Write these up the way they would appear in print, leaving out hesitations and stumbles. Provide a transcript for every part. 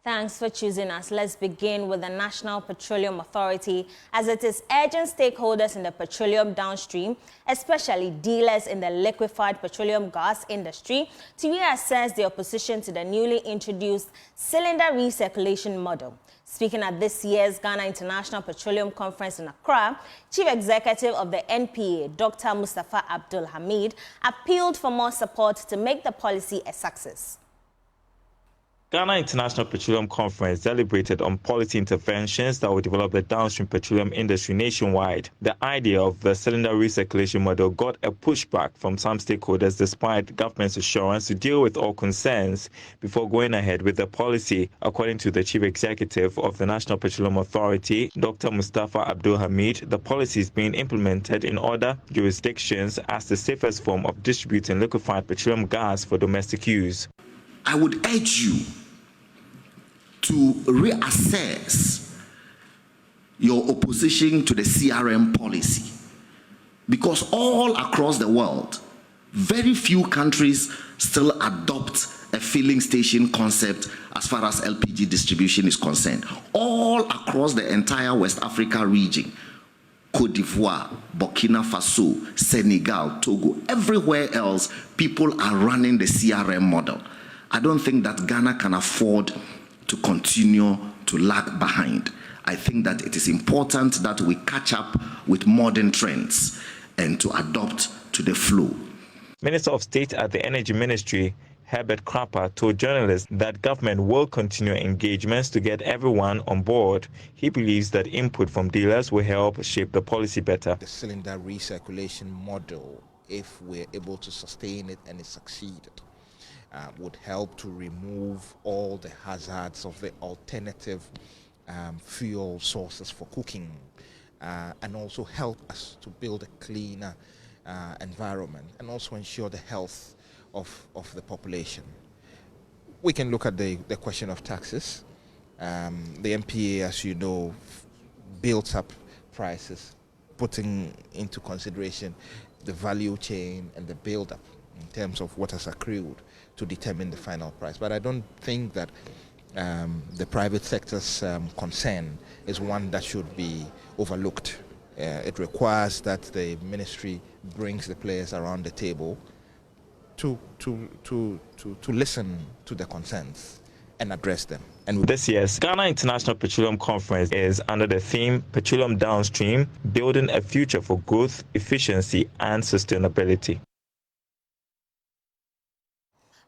Thanks for choosing us. Let's begin with the National Petroleum Authority, as it is urging stakeholders in the petroleum downstream, especially dealers in the liquefied petroleum gas industry, to reassess the opposition to the newly introduced cylinder recirculation model. Speaking at this year's Ghana International Petroleum Conference in Accra, Chief Executive of the NPA, Dr. Mustafa Abdul Hamid, appealed for more support to make the policy a success. Ghana International Petroleum Conference deliberated on policy interventions that will develop the downstream petroleum industry nationwide. The idea of the cylinder recirculation model got a pushback from some stakeholders despite the government's assurance to deal with all concerns before going ahead with the policy. According to the Chief Executive of the National Petroleum Authority, Dr. Mustafa Abdul Hamid, the policy is being implemented in other jurisdictions as the safest form of distributing liquefied petroleum gas for domestic use. I would urge you to reassess your opposition to the CRM policy, because all across the world, very few countries still adopt a filling station concept as far as LPG distribution is concerned. All across the entire West Africa region, Côte d'Ivoire, Burkina Faso, Senegal, Togo, everywhere else, people are running the CRM model. I don't think that Ghana can afford to continue to lag behind. I think that it is important that we catch up with modern trends and to adapt to the flow. Minister of State at the Energy Ministry, Herbert Crapper, told journalists that government will continue engagements to get everyone on board. He believes that input from dealers will help shape the policy better. The cylinder recirculation model, if we're able to sustain it and it succeeded, would help to remove all the hazards of the alternative fuel sources for cooking, and also help us to build a cleaner environment and also ensure the health of the population. We can look at the question of taxes. The NPA, as you know, built up prices, putting into consideration the value chain and the build-up in terms of what has accrued to determine the final price. But I don't think that the private sector's concern is one that should be overlooked. It requires that the ministry brings the players around the table to listen to the concerns and address them. And this year's Ghana International Petroleum Conference is under the theme Petroleum Downstream, Building a Future for Growth, Efficiency and Sustainability.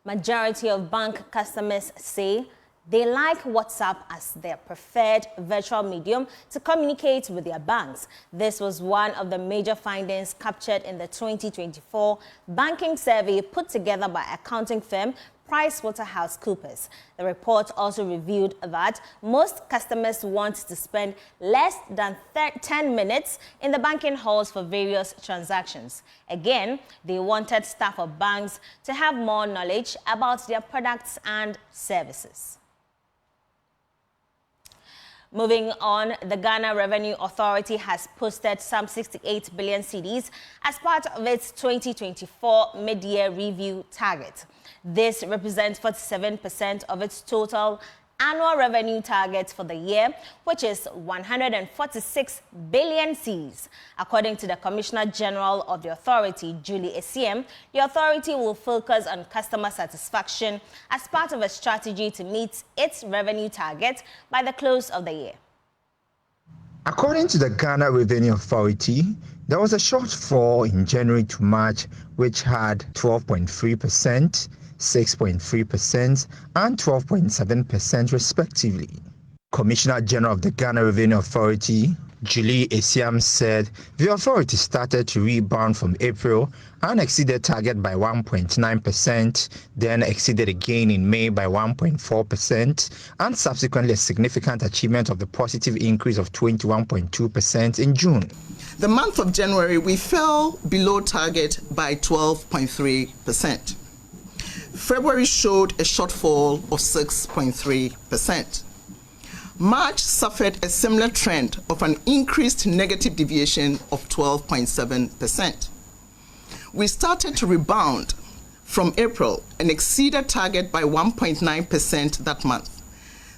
Majority of bank customers say they like WhatsApp as their preferred virtual medium to communicate with their banks. This was one of the major findings captured in the 2024 banking survey put together by accounting firm PricewaterhouseCoopers. The report also revealed that most customers want to spend less than 10 minutes in the banking halls for various transactions. Again, they wanted staff of banks to have more knowledge about their products and services. Moving on, the Ghana Revenue Authority has posted some 68 billion cedis as part of its 2024 mid-year review target. This represents 47% of its total annual revenue target for the year, which is 146 billion cedis. According to the Commissioner General of the Authority, Julie Essiem, the authority will focus on customer satisfaction as part of a strategy to meet its revenue target by the close of the year. According to the Ghana Revenue Authority, there was a shortfall in January to March, which had 12.3%, 6.3% and 12.7% respectively. Commissioner General of the Ghana Revenue Authority, Julie Essiem, said the authority started to rebound from April and exceeded target by 1.9%, then exceeded again in May by 1.4%, and subsequently a significant achievement of the positive increase of 21.2% in June. The month of January, we fell below target by 12.3%. February showed a shortfall of 6.3%. March suffered a similar trend of an increased negative deviation of 12.7%. We started to rebound from April and exceeded target by 1.9% that month.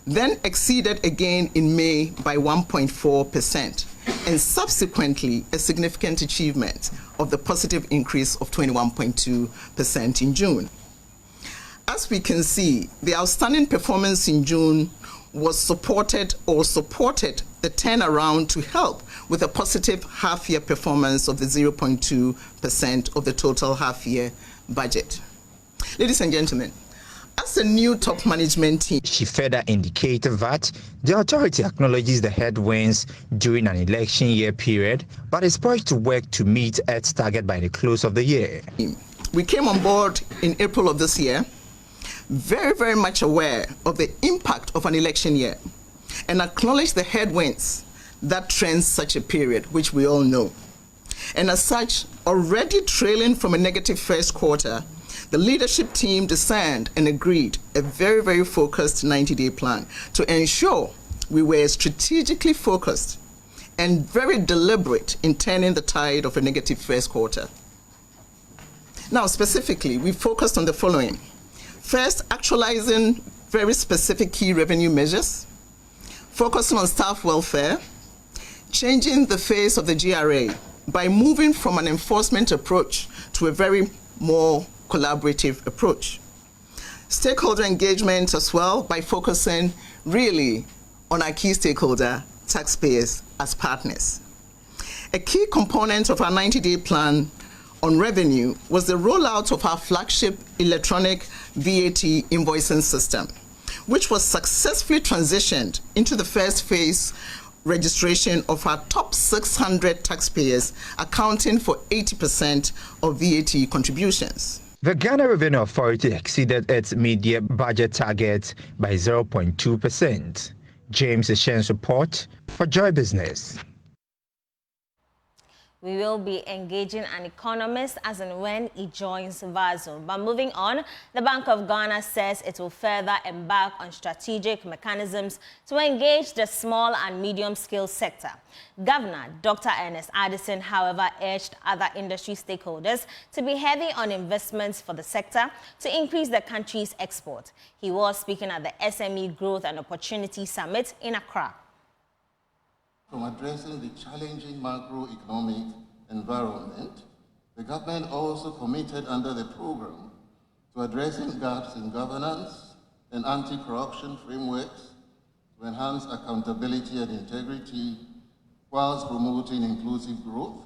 then exceeded again in May by 1.4%, and subsequently a significant achievement of the positive increase of 21.2% in June. As we can see, the outstanding performance in June was supported the turnaround to help with a positive half-year performance of the 0.2% of the total half-year budget. Ladies and gentlemen, as a new top management team, she further indicated that the authority acknowledges the headwinds during an election year period, but is poised to work to meet its target by the close of the year. We came on board in April of this year, very, very much aware of the impact of an election year, and acknowledge the headwinds that trends such a period, which we all know. And as such, already trailing from a negative first quarter, the leadership team discerned and agreed a very, very focused 90-day plan to ensure we were strategically focused and very deliberate in turning the tide of a negative first quarter. Now, specifically, we focused on the following. First, actualizing very specific key revenue measures, focusing on staff welfare, changing the face of the GRA by moving from an enforcement approach to a very more collaborative approach. Stakeholder engagement as well by focusing really on our key stakeholder, taxpayers, as partners. A key component of our 90-day plan on revenue was the rollout of our flagship electronic VAT invoicing system, which was successfully transitioned into the first phase registration of our top 600 taxpayers, accounting for 80% of VAT contributions. The Ghana Revenue Authority exceeded its mid-year budget target by 0.2%. James Eshen's report for Joy Business. We will be engaging an economist as and when he joins VAZO. But moving on, the Bank of Ghana says it will further embark on strategic mechanisms to engage the small and medium-scale sector. Governor Dr. Ernest Addison, however, urged other industry stakeholders to be heavy on investments for the sector to increase the country's export. He was speaking at the SME Growth and Opportunity Summit in Accra. From addressing the challenging macroeconomic environment, the government also committed under the program to addressing gaps in governance and anti-corruption frameworks to enhance accountability and integrity whilst promoting inclusive growth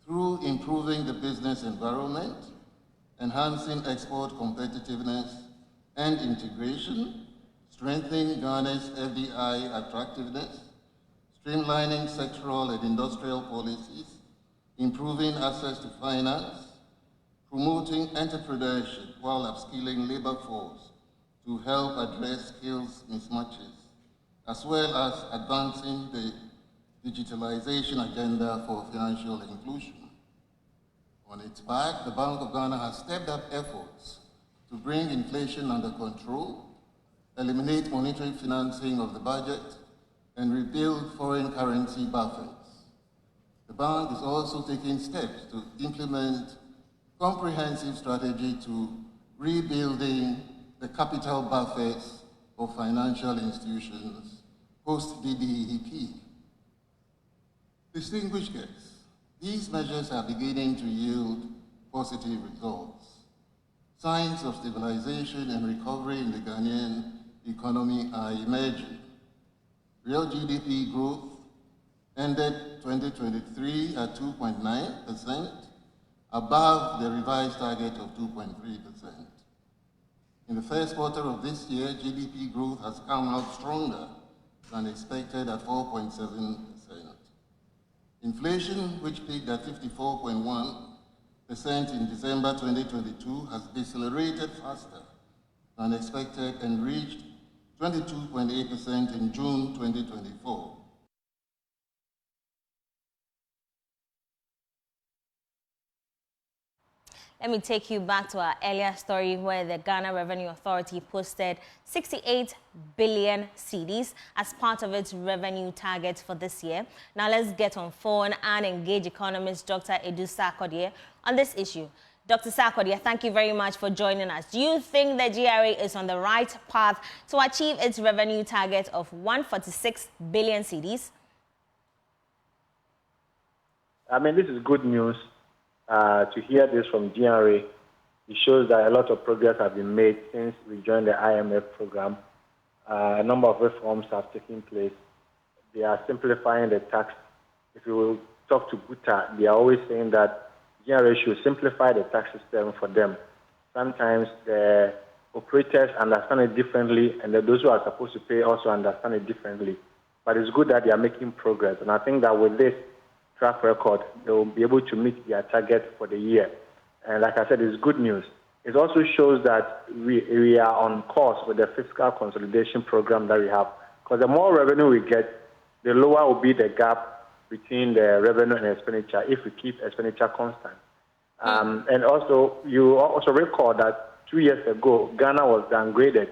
through improving the business environment, enhancing export competitiveness and integration, strengthening Ghana's FDI attractiveness, streamlining sectoral and industrial policies, improving access to finance, promoting entrepreneurship while upskilling labor force to help address skills mismatches, as well as advancing the digitalization agenda for financial inclusion. On its part, the Bank of Ghana has stepped up efforts to bring inflation under control, eliminate monetary financing of the budget, and rebuild foreign currency buffers. The bank is also taking steps to implement comprehensive strategy to rebuilding the capital buffers of financial institutions post-DBEP. Distinguished guests, these measures are beginning to yield positive results. Signs of stabilization and recovery in the Ghanaian economy are emerging. Real GDP growth ended 2023 at 2.9%, above the revised target of 2.3%. In the first quarter of this year, GDP growth has come out stronger than expected at 4.7%. Inflation, which peaked at 54.1% in December 2022, has decelerated faster than expected and reached 22.8% in June 2024. Let me take you back to our earlier story where the Ghana Revenue Authority posted 68 billion cedis as part of its revenue target for this year. Now let's get on phone and engage economist Dr. Edusa Akodie on this issue. Dr. Sarkodie, thank you very much for joining us. Do you think the GRA is on the right path to achieve its revenue target of 146 billion cedis? I mean, this is good news to hear this from GRA. It shows that a lot of progress has been made since we joined the IMF program. A number of reforms have taken place. They are simplifying the tax. If you will talk to Buta, they are always saying that GRA should simplify the tax system for them. Sometimes the operators understand it differently, and those who are supposed to pay also understand it differently. But it's good that they are making progress. And I think that with this track record, they will be able to meet their target for the year. And like I said, it's good news. It also shows that we are on course with the fiscal consolidation program that we have. Because the more revenue we get, the lower will be the gap between the revenue and expenditure if we keep expenditure constant. And also, you also recall that 2 years ago, Ghana was downgraded.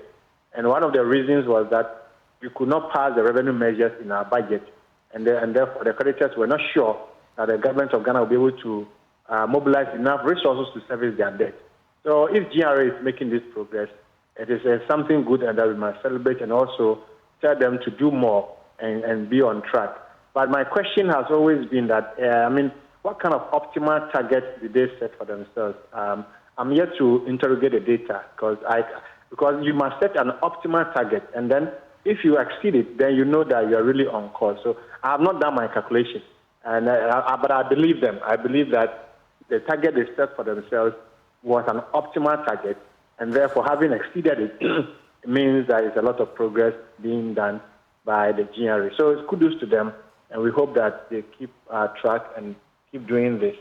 And one of the reasons was that we could not pass the revenue measures in our budget. And therefore, the creditors were not sure that the government of Ghana will be able to mobilize enough resources to service their debt. So if GRA is making this progress, it is something good and that we must celebrate and also tell them to do more and be on track. But my question has always been that, what kind of optimal targets did they set for themselves? I'm yet to interrogate the data because you must set an optimal target, and then if you exceed it, then you know that you are really on course. So I have not done my calculation, but I believe them. I believe that the target they set for themselves was an optimal target, and therefore having exceeded it means that it's a lot of progress being done by the GRA. So it's kudos to them. And we hope that they keep track and keep doing this.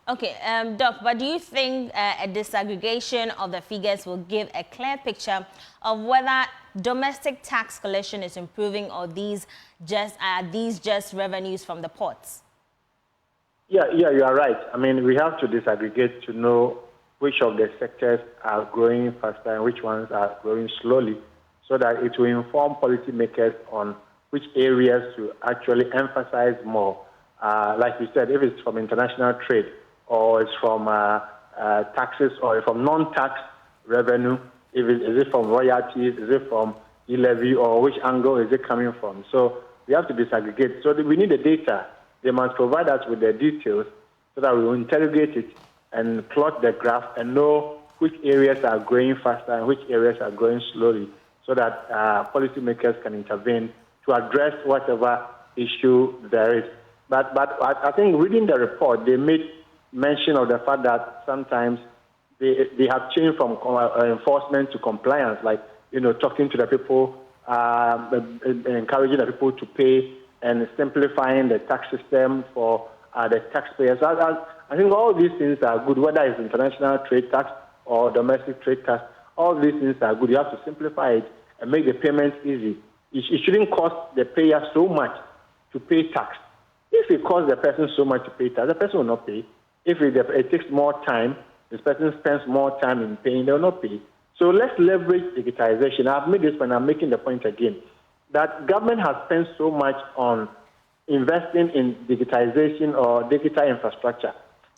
Okay, Doc, but do you think a disaggregation of the figures will give a clear picture of whether domestic tax collection is improving or these just revenues from the ports? Yeah, you are right. I mean, we have to disaggregate to know which of the sectors are growing faster and which ones are growing slowly, so that it will inform policymakers on which areas to actually emphasize more. Like you said, if it's from international trade or it's from taxes or from non-tax revenue, is it from royalties, is it from e-levy, or which angle is it coming from? So we have to disaggregate. So we need the data. They must provide us with the details so that we will interrogate it and plot the graph and know which areas are growing faster and which areas are growing slowly, so that policymakers can intervene to address whatever issue there is. But I think reading the report, they made mention of the fact that sometimes they have changed from enforcement to compliance, like, talking to the people, encouraging the people to pay and simplifying the tax system for the taxpayers. I think all these things are good, whether it's international trade tax or domestic trade tax. All these things are good. You have to simplify it and make the payments easy. It shouldn't cost the payer so much to pay tax. If it costs the person so much to pay tax, the person will not pay. If it takes more time, this person spends more time in paying, they will not pay. So let's leverage digitization. I've made this point, I'm making the point again, that government has spent so much on investing in digitization or digital infrastructure.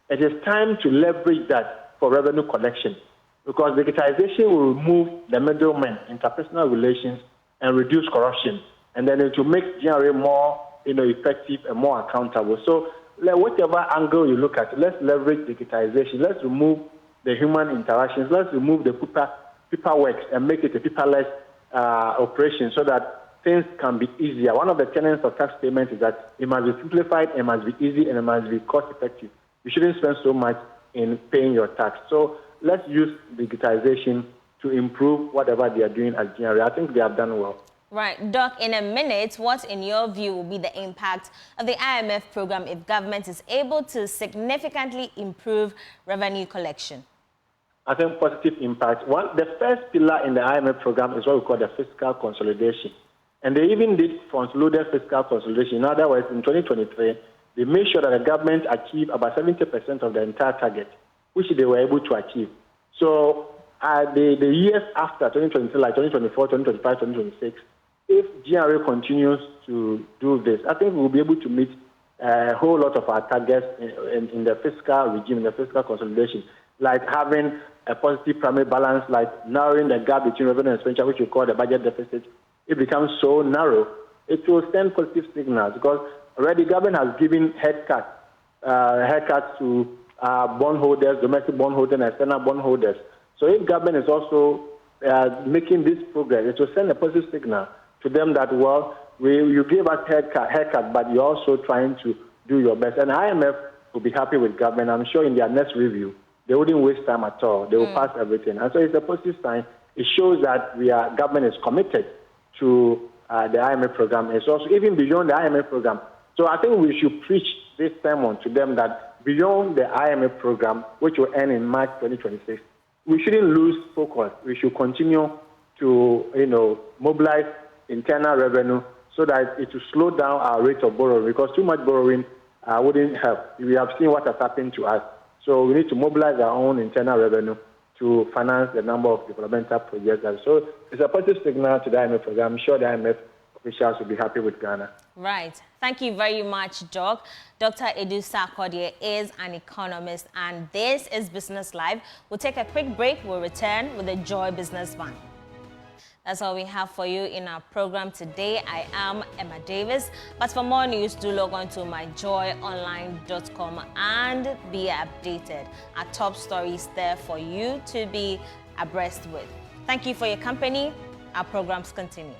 It is time to leverage that for revenue collection, because digitization will remove the middlemen, interpersonal relations, and reduce corruption. And then it will make GRA more effective and more accountable. So whatever angle you look at, let's leverage digitization. Let's remove the human interactions. Let's remove the paperwork and make it a paperless operation so that things can be easier. One of the tenets of tax payment is that it must be simplified, it must be easy, and it must be cost effective. You shouldn't spend so much in paying your tax. So let's use digitization to improve whatever they are doing at GRA. I think they have done well. Right. Doc, in a minute, what in your view will be the impact of the IMF program if government is able to significantly improve revenue collection? I think positive impact. The first pillar in the IMF program is what we call the fiscal consolidation. And they even did front-loaded fiscal consolidation. In other words, in 2023, they made sure that the government achieved about 70% of the entire target, which they were able to achieve. So the years after 2023, like 2024, 2025, 2026, if GRA continues to do this, I think we'll be able to meet a whole lot of our targets in the fiscal regime, in the fiscal consolidation, like having a positive primary balance, like narrowing the gap between revenue and expenditure, which we call the budget deficit. It becomes so narrow, it will send positive signals because already government has given haircuts to bondholders, domestic bondholders, and external bondholders. So if government is also making this progress, it will send a positive signal to them that, well, you gave us haircut, but you're also trying to do your best. And IMF will be happy with government. I'm sure in their next review, they wouldn't waste time at all. They will pass everything. And so it's a positive sign. It shows that government is committed to the IMF program. It's also even beyond the IMF program. So I think we should preach this sermon to them that beyond the IMF program, which will end in March 2026, we shouldn't lose focus. We should continue to, mobilize internal revenue so that it will slow down our rate of borrowing, because too much borrowing wouldn't help. We have seen what has happened to us. So we need to mobilize our own internal revenue to finance the number of developmental projects. So it's a positive signal to the IMF program. I'm sure the IMF officials will be happy with Ghana. Right. Thank you very much, Doc. Dr. Edu Sarkodie is an economist, and this is Business Live. We'll take a quick break. We'll return with the Joy Business Van. That's all we have for you in our program today. I am Emma Davis. But for more news, do log on to myjoyonline.com and be updated. Our top stories there for you to be abreast with. Thank you for your company. Our programs continue.